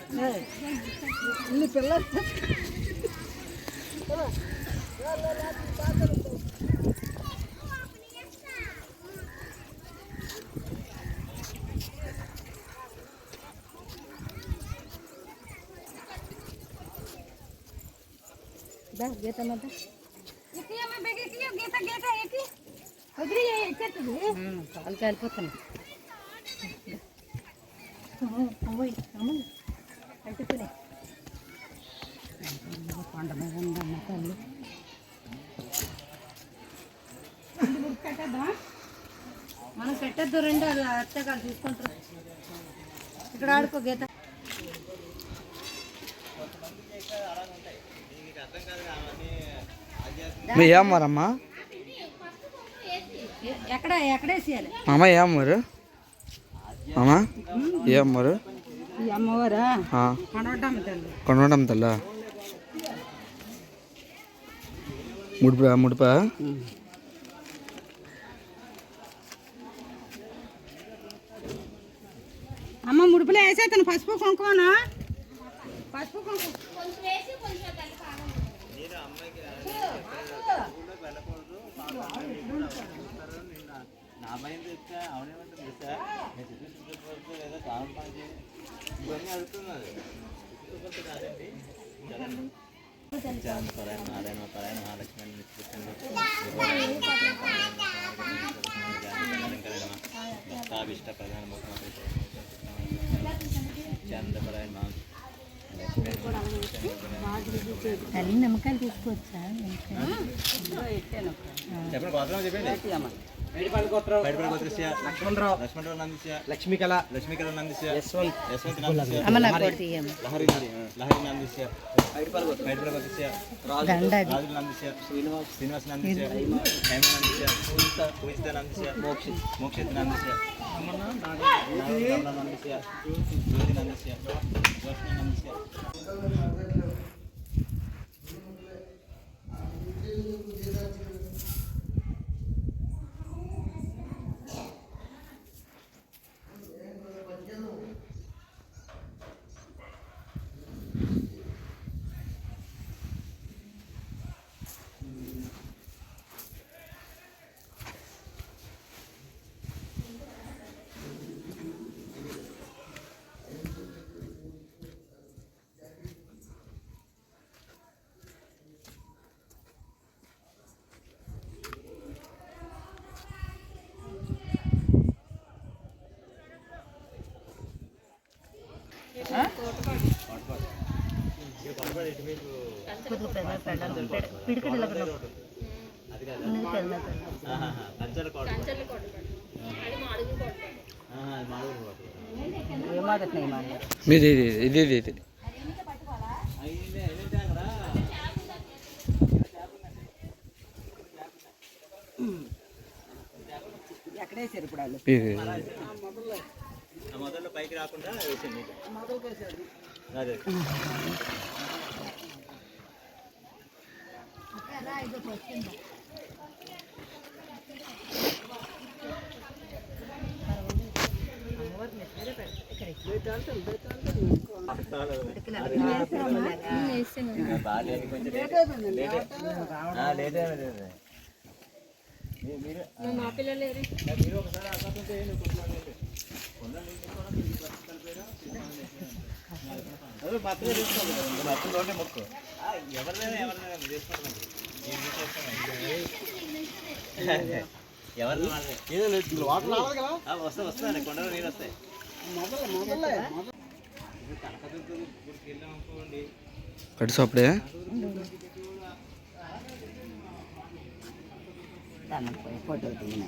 పిల్ల గీత పాలు కాలిపోతాను కట్టుకుని కొండ మీద ఉందన్న తల్లి కట్టద్దా మనం కట్టద్దు రెండు అది అత్తకాలు తీసుకుంటారు ఇక్కడ ఆడుకో గీత ఏమరమ్మా ఎక్కడేసేయాలి మామ ఏమరు మామ ఏమరు అమ్మవారా కొనవడం తల్లా ముడిపా అమ్మ ముడుపులో వేసేస్తాను పసుపు కుంకుమనా పసుపు కుంకుమ నా భయం తెచ్చా అవునేమంటుంది తెచ్చా నేను చూపించుకోవచ్చు లేదా కాలం పని ఇవన్నీ అడుగుతున్నది కాదండి పరాయణ నారాయణ పరాయణ మహాలక్ష్మి నిత్యాభిష్ట ప్రధాన ముఖ్యమంత్రి చంద్రపరాయణ తల్లి నమ్మకాలు తీసుకోవచ్చా చెప్పండి గోత్రం చెప్పండి లక్ష్మణరావు నందిస్య లక్ష్మీకళ నందిస్య యశ్వంత్ నందిస్య లహరి నందిస్య బయటపల్లి గోత్రస్య రాజు నందిస్య శ్రీనివాస్ నందిస్య హేమ నందిస్య పూజిత నందిస్య మోక్షిత్ నందిస్య నందిస్య జ్యోతి నందిస్య జోష్ణ నందిస్య ఇది ఇది ఇది ఇది ఎక్కడేసారు ఇప్పుడు వాళ్ళు మొదల్లో పైకి రాకుండా వేసింది అదే మా పిల్లలు మొక్కు ఎవరినైనా వస్తాయి కొండలో నీళ్ళు వస్తాయి కడుసు అప్పుడే ఫోటో దిగిన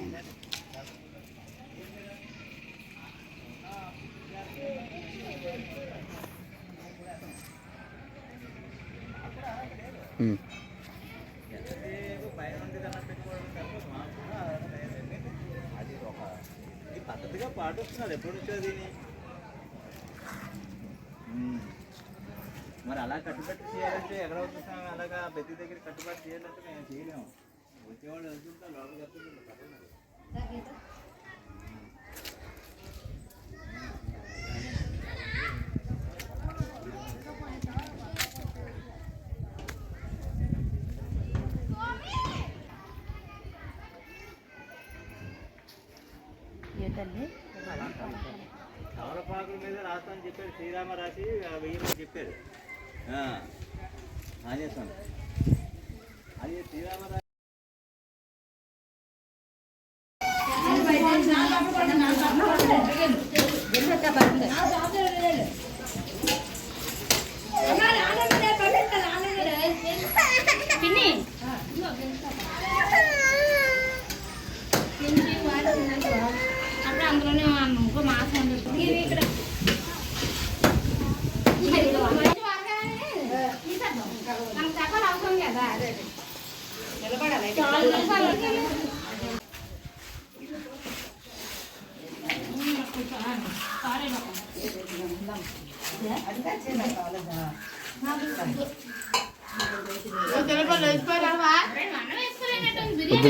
అది పద్ధతిగా పాటిస్తున్నారు ఎప్పుడు నుంచో దీన్ని మరి అలా కట్టుబట్టి చేయాలంటే ఎక్కడవుతున్నాం అలాగా ప్రతి దగ్గర కట్టుబడి చేయాలంటే మేము చేయలేము వచ్చేవాళ్ళు వెళ్తుంటా లోపలికి వెళ్తుంటారు తల్లి తమలపాకుల మీద రాస్తామని చెప్పాడు శ్రీరామ రాసి వెయ్యమని చెప్పాడు ఆంజనేయస్వామి అది శ్రీరామ రాసి అప్పుడు అందులోనే ఇంకో మాసం ఇక్కడ మనకు చెప్పాలి అవసరం కదా నిలబడాలి వద్దులే